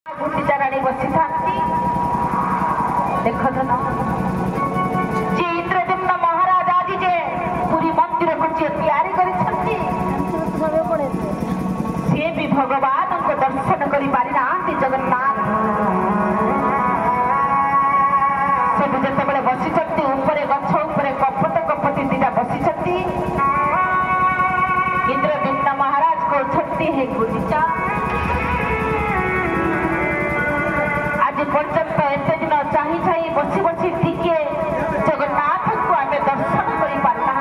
गुंडीचाराणी बसी था देख जे इंद्रदम्न महाराज आज जे पूरी मंदिर को तैयारी सी भी भगवान को दर्शन कर पारि ना जगन्नाथ से जिते बसी गछ उपरे कपट कपटी दीटा बसी इंद्रदम्न महाराज कहते हे गुंडीचा आज पर्यंत एत दिन चाही चाही बसी बसी टिके जगन्नाथ को आम दर्शन कर पारिना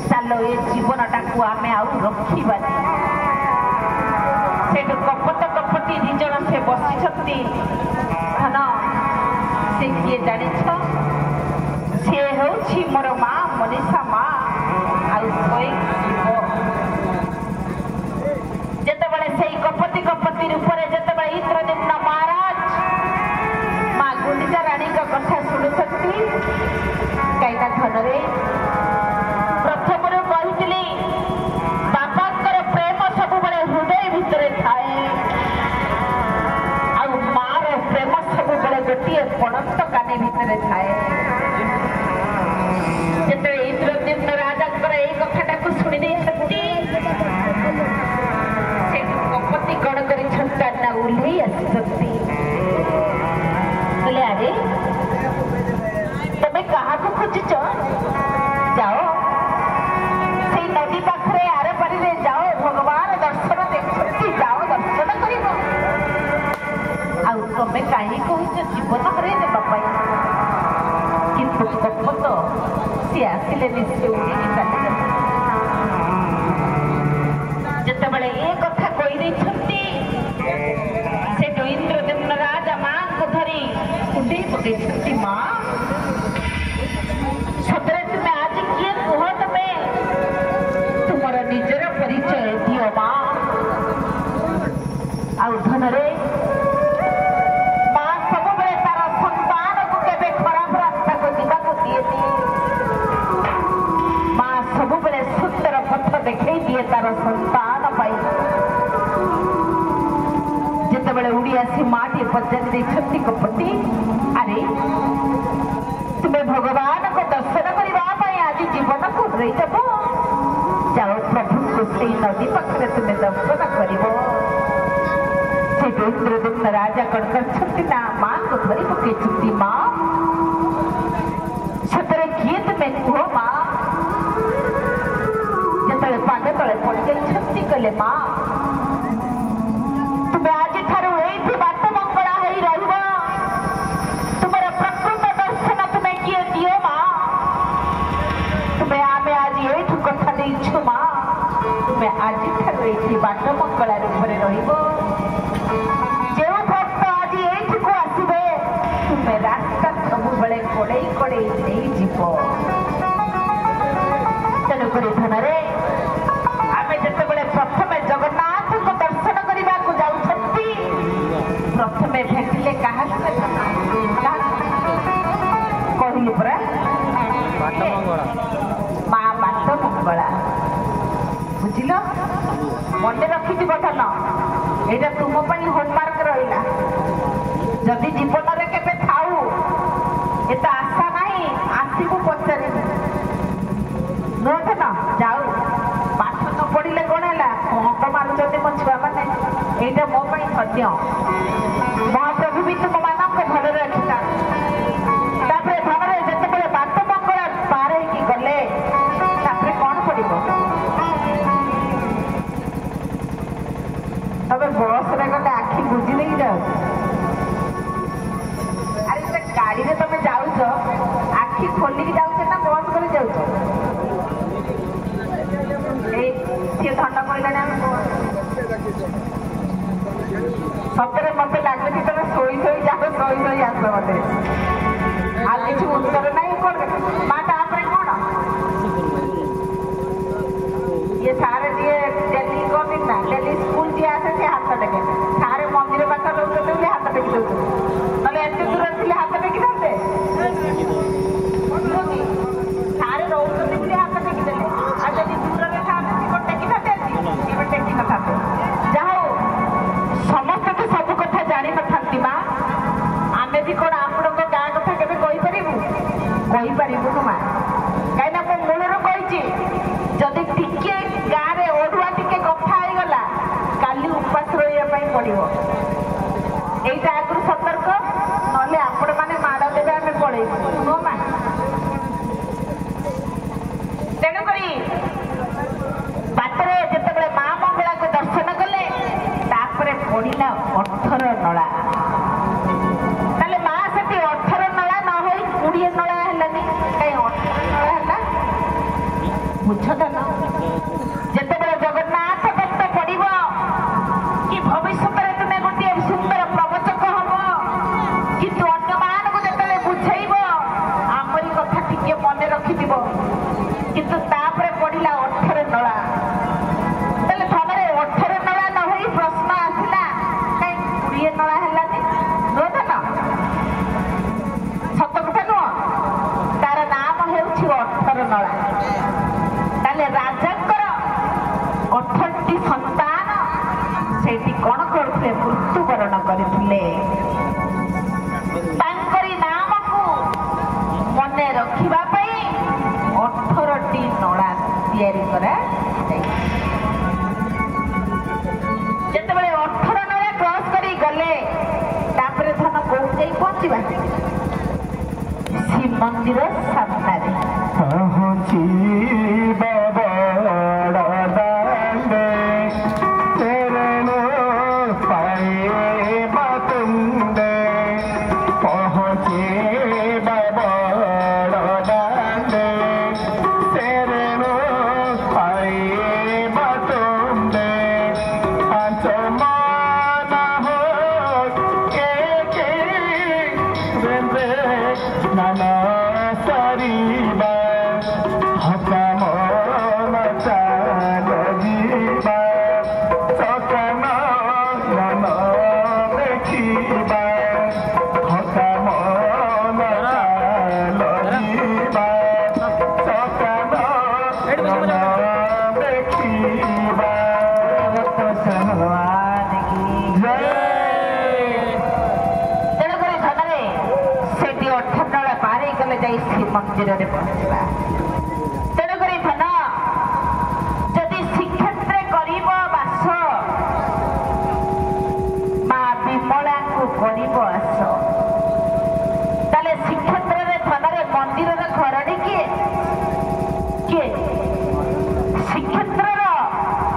चलो ये जीवनटा को आम रखा से कपट कपटी दिजन से बसी धन से किए जान सी हूँ मोर माँ मनीषा माँ जितेबाला से कपति कपति रूप में जिते इंद्रदम्न महाराज माँ गुंडीचा राणी कथा शुणुंट कहीं धन प्रथम कही बापा प्रेम सब हृदय भितर थाए मार प्रेम सब गोटे पणत कानी भितर थाए जिते इंद्रदम्न राजा कथाटा को शुणी कपति कण कर उल्लई आसी अरे तमें क्या खोजुच जाओ से नदी पाखे आर पारी जाओ भगवान दर्शन देखते जाओ दर्शन कर तमें कहीं कह जीवन हरई देवाई किंतु कपत सी आसिले से उड़ी चली जितेबाला ये कथा कही से इंद्रदम्न राजा माँ को धरी उड़े पकई माँ सतरे तुम्हें आज किए कह तमें तुमर निजर परिचय दियो माँ आधन माँ सब तार संतान को केवे खराब रास्ता को जावाक दिए माँ सब सुंदर पथ देखई दिए तार संतान जितेबाला उड़ी आसी माटी पचारि कपटी अरे तुम्हें भगवान को दर्शन करने आज जीवन को रहीदेव जाओ प्रभु को से नदी पाखे तुम्हें दर्शन कर इंद्रदम्न राजा कण कर माँ को धरी पकई माँ सतरे किए तुम्हें कह माँ जिते पाद तले पड़ जाइए कले माँ तुम्हें आज ठार बाट मंगला तुम प्रकृत दर्शन तुम्हें किए दियो माँ तुम्हें आम आज ये कथा देचु माँ तुम्हें आज ठार ये बाट मंगला रूप में जो भक्त आज ये आसवे तुम्हें रास्ता सब बड़े कड़े कड़े नहीं जीव तेणुक धन प्रथम जगन्नाथ को दर्शन करने को जाऊँगी प्रथम भेटिले क्या कहली परा माँ बाट मंगला बुझल मन रखी धन यहाँ तुम होमवर्क रहा जदि जीवन में केवे थाऊ ये तो आशा नहीं आसबू पचार नुह धन जाऊ पाठ न पढ़ले कौन है हक मारुंट मो छुआ मैंने यहाँ मो सत्य महाप्रभु भी तुम मानक भल रखिता धन जिते बाट मंगला पार हो गले कौन पड़ो तब बस रे गले आखि बुझी नहीं जाओ अरे से गाड़ी में तुम जाऊच आखि खोलिकी जाऊे ना बंद कर जाऊच धन कहला सतरे मत लगे तुम शोई शोई जाओ शोई शोई आस मत आ कि उत्तर ना कौन माँ तापर कौन ये सारे दिए डेली कमी ना डेली स्कूल जी आसे से हाथ टेके सारे मंदिर पाख रोते हाथ टेकी दौर ना एत दूर थे हाथ टेकी दे सारे रोते हाथ टेकी दे आ जब दूर टेकी टेकी न था जाओ ମାଆ ଆମେ ବି କଣ ଆପଣଙ୍କ ଗାଁ କଥା କେବେ କହିପାରିବୁନୁ ମା। କାହିଁକିନା ମୁଁ ମୂଳରୁ କହିଛି ଯଦି ଟିକେ ଗାଁରେ ଅଡୁଆ ଟିକେ କଥା ହେଇଗଲା କାଲି ଉପାସ ରହିବା ପାଇଁ ପଡିବ। এইটা ଆଗରୁ ସତର୍କ, ନହେଲେ ଆପଣ ମାନେ ମାଡ଼ ଦେବେ ଆମେ ପଳେଇବୁ ନୁହଁ ମା। ତେଣୁକରି ବାଟରେ ଯେତେବେଳେ ମା ମଙ୍ଗଳାକୁ ଦର୍ଶନ କଲେ ତାପରେ ପଡ଼ିଲା 18 ନଳା। ତାହେଲେ ମା ସେଠି 18 ନଳା ନ ହୋଇ 20 ନଳା ହେଲାନି, କାହିଁ 18 ନଳା ହେଲା ବୁଝ ତ ନା। ଯେତେବେଳେ ଜଗନ୍ନାଥ ଭକ୍ତ ପଡ଼ିବ କି ଭବିଷ୍ୟତରେ ତୁମେ ଗୋଟିଏ ସୁନ୍ଦର ପ୍ରବଚକ ହବ କିନ୍ତୁ ଅନ୍ୟମାନଙ୍କୁ ଯେତେବେଳେ ବୁଝେଇବ ଆମରି କଥା ଟିକେ ମନେ ରଖିଥିବ। କିନ୍ତୁ ତାପରେ ପଡ଼ିଲା 18 ନଳା। ତାହେଲେ ଥରେ 18 ନଳା ନ ହୋଇ ପ୍ରଶ୍ନ ଆସିଲା କାହିଁ 20 ନଳା ହେଲାନି ନୁହଁ ତ ନା? ସତ କଥା ନୁହଁ? ତାର ନାମ ହେଉଛି 18 ନଳା। ତାହେଲେ ରାଜାଙ୍କର 18ଟି ସନ୍ତାନ ସେଇଠି କଣ କରୁଥିଲେ? ମୃତ୍ୟୁବରଣ କରିଥିଲେ। ତାଙ୍କରି ନାମକୁ ମନେ ରଖିବା ପାଇଁ 18ଟି ନଳା ତିଆରି କରାଯାଇଛି। ଯେତେବେଳେ 18 ନଳା କ୍ରସ୍ କରି ଗଲେ ତାପରେ ଧନ କୋଉଠି ଯାଇ ପହଞ୍ଚିବା? ଶ୍ରୀମନ୍ଦିର ସାମ୍ନାରେ ମନ୍ଦିରରେ ପହଞ୍ଚିବା। ତେଣୁକରି ଧନ ଯଦି ଶ୍ରୀକ୍ଷେତ୍ରରେ କରିବ ବାସ ମା ବିମଳାଙ୍କୁ କରିବ ଆସ, ତାହେଲେ ଶ୍ରୀକ୍ଷେତ୍ରରେ ଧନରେ ମନ୍ଦିରର ଘରଣୀ କିଏ? ଶ୍ରୀକ୍ଷେତ୍ରର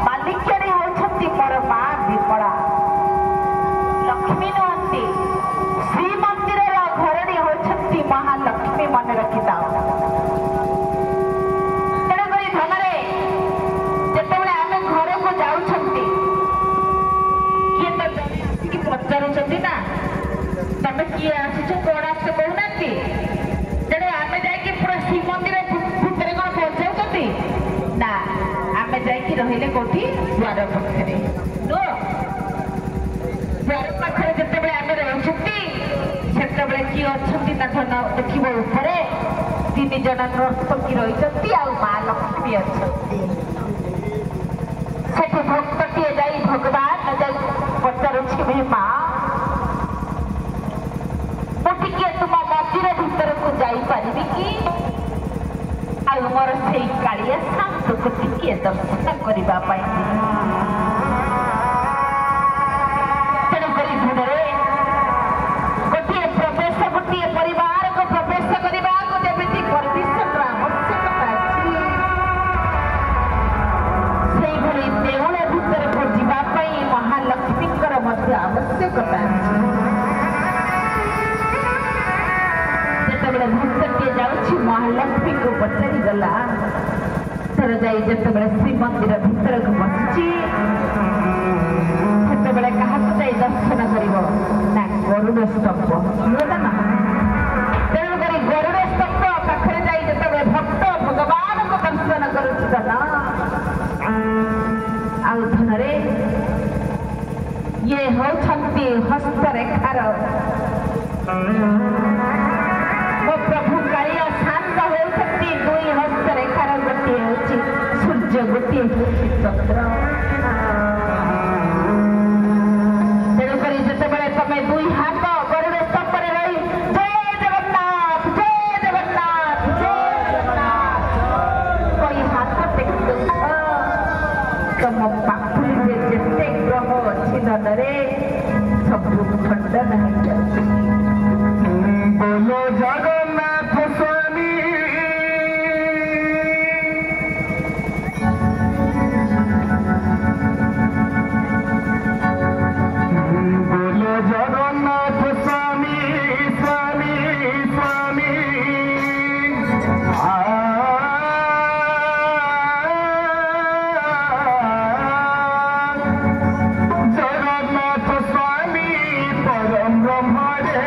ମାଲିକାଣୀ ହେଉଛନ୍ତି ମୋର ମା ବିମଳା, ଲକ୍ଷ୍ମୀ ନୁହନ୍ତି। ଶ୍ରୀମନ୍ଦିରର ଘରଣୀ ହେଉଛନ୍ତି ମହାଲକ୍ଷ୍ମୀ, ମନେ ରଖିଥାଅ। ତେଣୁକରି ଧନରେ ଯେତେବେଳେ ଆମେ ଘରକୁ ଯାଉଛନ୍ତି କିଏ ତ ଆସିକି ପଚାରୁଛନ୍ତି ନା ତମେ କିଏ ଆସିଛ କଣ ଆସିଛ କହୁନାହାନ୍ତି। ତେଣୁ ଆମେ ଯାଇକି ପୁରା ଶ୍ରୀମନ୍ଦିର ଭିତରେ କଣ ପହଞ୍ଚାଉଛନ୍ତି ନା, ଆମେ ଯାଇକି ରହିଲେ କୋଉଠି? ଦ୍ୱାର ପାଖରେ ନୁହଁ। ଦ୍ୱାର ପାଖରେ ଯେତେବେଳେ ଆମେ ରହୁଛନ୍ତି ସେତେବେଳେ କିଏ ଅଛନ୍ତି ନା ଧନ ଦେଖିବ ଉପରେ 3 ଜଣ ନର୍ତ୍ତକୀ ରହିଛନ୍ତି ଆଉ ମା ଲକ୍ଷ୍ମୀ ଅଛନ୍ତି। ସେଠି ଭକ୍ତଟିଏ ଯାଇ ଭଗବାନ ଯାଇ ପଚାରୁଛି ହେ ମା ମୁଁ ଟିକେ ତୁମ ମନ୍ଦିର ଭିତରକୁ ଯାଇପାରିବି କି? ଆଉ ମୋର ସେଇ କାଳିଆ ଶାନ୍ତକୁ ଟିକେ ଦର୍ଶନ କରିବା ପାଇଁ। ତେଣୁକରି ଧନରେ ଗୋଟିଏ ପରିବାରକୁ ପ୍ରବେଶ କରିବାକୁ ଯେମିତି ପରମିଶନର ଆବଶ୍ୟକତା ଅଛି ସେଇଭଳି ଦେଉଳ ଭିତରକୁ ଯିବା ପାଇଁ ମହାଲକ୍ଷ୍ମୀଙ୍କର ମଧ୍ୟ ଆବଶ୍ୟକତା ଅଛି। ଯେତେବେଳେ ଭକ୍ତଟିଏ ଯାଉଛି ମହାଲକ୍ଷ୍ମୀଙ୍କୁ ପଚାରିଗଲା ଥର ଯାଇ ଯେତେବେଳେ ଶ୍ରୀମନ୍ଦିର ଭିତରକୁ ବସିଛି ସେତେବେଳେ କାହାକୁ ଯାଇ ଦର୍ଶନ କରିବ ନା ଗରୁଡ଼ ସ୍ତମ୍ଭ ନା। ତେଣୁକରି ଗରୁଡ଼ ସ୍ତମ୍ଭ ପାଖରେ ଯାଇ ଯେତେବେଳେ ଭକ୍ତ ଭଗବାନଙ୍କୁ ଦର୍ଶନ କରୁଛି ନା ଆଉ ଧନରେ ଇଏ ହେଉଛନ୍ତି ହସ୍ତରେଖାର ମୋ ପ୍ରଭୁ କାଳିଆ ଶାନ୍ତ ହେଉଛନ୍ତି 2 ହସ୍ତରେଖାର, ଗୋଟିଏ ହେଉଛି ସୂର୍ଯ୍ୟ ଗୋଟିଏ ହେଉଛି ଚନ୍ଦ୍ର। ତେଣୁକରି ଯେତେବେଳେ ତମେ 2 ହାତ ମିଲନରେ ସବୁ ଖଣ୍ଡନ ହେଇଯାଉଛି। बोलो जगन्नाथ स्वामी बोलो जगन्नाथ स्वामी स्वामी स्वामी जगन्नाथ स्वामी परम ब्रह्म रे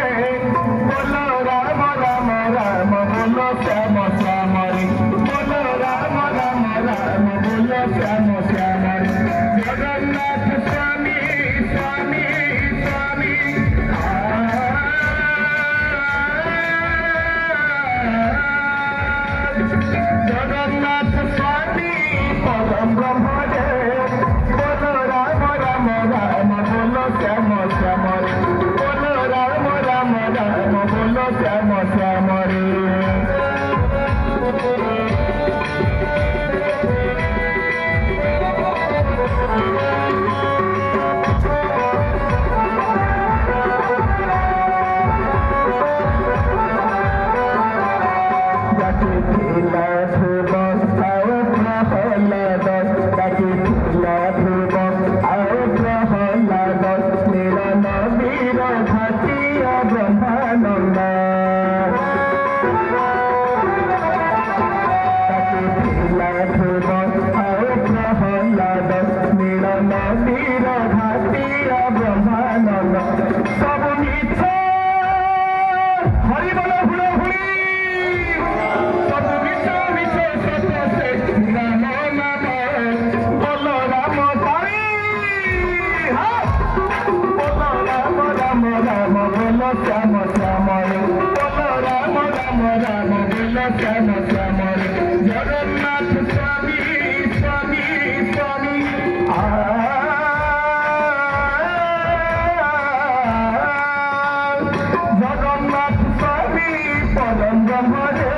बोलो राम राम राम बोलो श्याम श्याम रे बोलो राम राम राम बोलो श्याम श्याम रे जगन्नाथ स्वामी स्वामी स्वामी जगन्नाथ स्वामी परम ब्रह्म रे बोलो राम राम राम बोलो श्याम श्याम रे बोलो राम राम राम बोलो श्याम श्याम रे श्याम श्याम रे बोलो राम राम राम बोलो श्याम श्याम रे जगन्नाथ स्वामी स्वामी स्वामी जगन्नाथ स्वामी परम ब्रह्म रे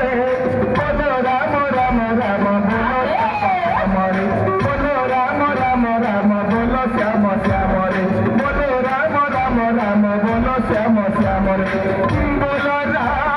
बोलो राम राम राम बोलो श्याम रे बोलो राम राम राम बोलो श्याम श्याम रे बोलो राम राम राम बोलो श्याम श्याम रे बोलो राम